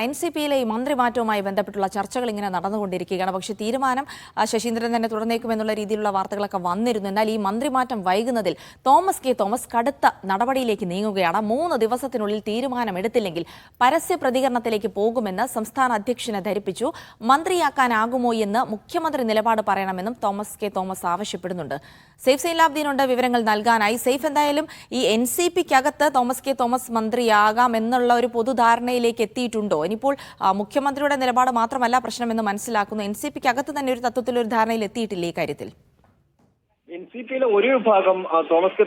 NCP-യിലെ ഈ മന്ത്രിമാറ്റവുമായി ബന്ധപ്പെട്ടുള്ള ചർച്ചകൾ ഇങ്ങനെ നടന്നുകൊണ്ടിരിക്കുകയാണ്. പക്ഷേ തീരുമാനം ശശീന്ദ്രൻ തന്നെ തുടർന്നേക്കുമെന്നുള്ള രീതിയിലുള്ള വാർത്തകളൊക്കെ വന്നിരുന്നു. എന്നാൽ ഈ മന്ത്രിമാറ്റം വൈകുന്നതിൽ തോമസ് കടുത്ത നടപടിയിലേക്ക് നീങ്ങുകയാണ്. 3 ദിവസത്തിനുള്ളിൽ തീരുമാനമെടുത്തില്ലെങ്കിൽ പരസ്യ പ്രതികരണത്തിലേക്ക് പോകുമെന്ന് സംസ്ഥാന അധ്യക്ഷനെ ധരിപ്പിച്ചു. മന്ത്രിയാക്കാനാകുമോ എന്ന് മുഖ്യമന്ത്രി നിലപാട് പറയണമെന്നും തോമസ് ആവശ്യപ്പെടുന്നുണ്ട്. സെയ്ഫ് സൈലാബ്ദീനുണ്ട് വിവരങ്ങൾ നൽകാനായി. സെയ്ഫ്, എന്തായാലും ഈ NCP-ക്കകത്ത് തോമസ് മന്ത്രിയാകാം എന്നുള്ള ഒരു പൊതുധാരണയിലേക്ക് എത്തിയിട്ടുണ്ടോ? ഇനിയിപ്പോൾ മുഖ്യമന്ത്രിയുടെ നിലപാട് മാത്രമല്ല പ്രശ്നമെന്ന് മനസ്സിലാക്കുന്നു. NCP-ക്കകത്ത് തന്നെ ഒരു തത്വത്തിലൊരു ധാരണയിൽ എത്തിയിട്ടില്ല ഈ കാര്യത്തിൽ. NCP-യിലെ ഒരു വിഭാഗം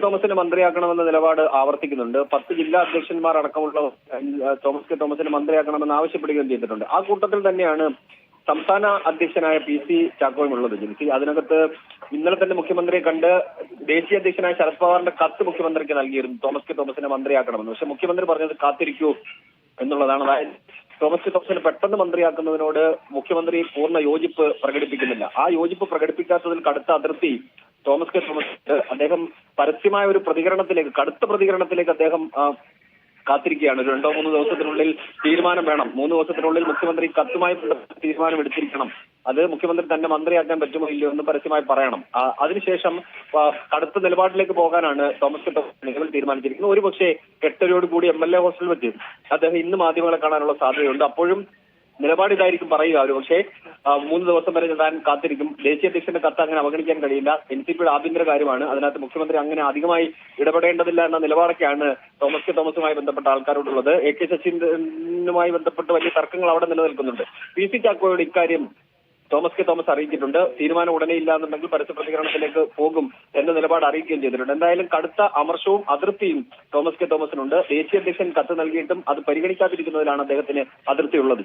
തോമസിനെ മന്ത്രിയാക്കണമെന്ന നിലപാട് ആവർത്തിക്കുന്നുണ്ട്. 10 ജില്ലാ അധ്യക്ഷന്മാർ അടക്കമുള്ള തോമസിനെ മന്ത്രിയാക്കണമെന്ന് ആവശ്യപ്പെടുകയും ചെയ്തിട്ടുണ്ട്. ആ കൂട്ടത്തിൽ തന്നെയാണ് സംസ്ഥാന അധ്യക്ഷനായ PC ചാക്കോയും ഉള്ളത്. അതിനകത്ത് ഇന്നലെ തന്നെ മുഖ്യമന്ത്രിയെ കണ്ട് ദേശീയ അധ്യക്ഷനായ ശരത് പവാറിന്റെ കത്ത് മുഖ്യമന്ത്രിക്ക് നൽകിയിരുന്നു തോമസിനെ മന്ത്രിയാക്കണമെന്ന്. പക്ഷെ മുഖ്യമന്ത്രി പറഞ്ഞത് കാത്തിരിക്കൂ എന്നുള്ളതാണ്. അതായത് തോമസിനെ പെട്ടെന്ന് മന്ത്രിയാക്കുന്നതിനോട് മുഖ്യമന്ത്രി പൂർണ്ണ യോജിപ്പ് പ്രകടിപ്പിക്കുന്നില്ല. ആ യോജിപ്പ് പ്രകടിപ്പിക്കാത്തതിൽ കടുത്ത അതിർത്തി തോമസ് അദ്ദേഹം പരസ്യമായ ഒരു കടുത്ത പ്രതികരണത്തിലേക്ക് അദ്ദേഹം കാത്തിരിക്കുകയാണ്. 2-3 ദിവസത്തിനുള്ളിൽ തീരുമാനം വേണം. 3 ദിവസത്തിനുള്ളിൽ മുഖ്യമന്ത്രി കത്തുമായി തീരുമാനം എടുത്തിരിക്കണം. അത് മുഖ്യമന്ത്രി തന്നെ മന്ത്രിയാക്കാൻ പറ്റുമോ ഇല്ലയോ എന്ന് പരസ്യമായി പറയണം. അതിനുശേഷം കടുത്ത നിലപാടിലേക്ക് പോകാനാണ് തോമസ് നിലവിൽ തീരുമാനിച്ചിരിക്കുന്നത്. ഒരുപക്ഷെ 8:00 കൂടി MLA ഹോസ്റ്റലിൽ വെച്ച് അദ്ദേഹം ഇന്ന് മാധ്യമങ്ങളെ കാണാനുള്ള സാധ്യതയുണ്ട്. അപ്പോഴും നിലപാട് ഇതായിരിക്കും പറയുക. ഒരു പക്ഷേ 3 ദിവസം വരെ താൻ കാത്തിരിക്കും. ദേശീയ അധ്യക്ഷന്റെ കത്ത് അങ്ങനെ അവഗണിക്കാൻ കഴിയില്ല. NCP-യുടെ ആഭ്യന്തര കാര്യമാണ്. അതിനകത്ത് മുഖ്യമന്ത്രി അങ്ങനെ അധികമായി ഇടപെടേണ്ടതില്ല എന്ന നിലപാടൊക്കെയാണ് തോമസുമായി ബന്ധപ്പെട്ട ആൾക്കാരോടുള്ളത്. AK ശശീന്ദ്രനുമായി ബന്ധപ്പെട്ട് വലിയ തർക്കങ്ങൾ അവിടെ നിലനിൽക്കുന്നുണ്ട്. PC ചാക്കോയോട് ഇക്കാര്യം തോമസ് അറിയിച്ചിട്ടുണ്ട്. തീരുമാനം ഉടനെ ഇല്ല എന്നുണ്ടെങ്കിൽ പരസ്യ പ്രതികരണത്തിലേക്ക് പോകും എന്ന നിലപാട് അറിയിക്കുകയും ചെയ്തിട്ടുണ്ട്. എന്തായാലും കടുത്ത അമർഷവും അതൃപ്തിയും തോമസിനുണ്ട്. ദേശീയ അധ്യക്ഷൻ കത്ത് നൽകിയിട്ടും അത് പരിഗണിക്കാതിരിക്കുന്നതിലാണ് അദ്ദേഹത്തിന് അതൃപ്തിയുള്ളത്.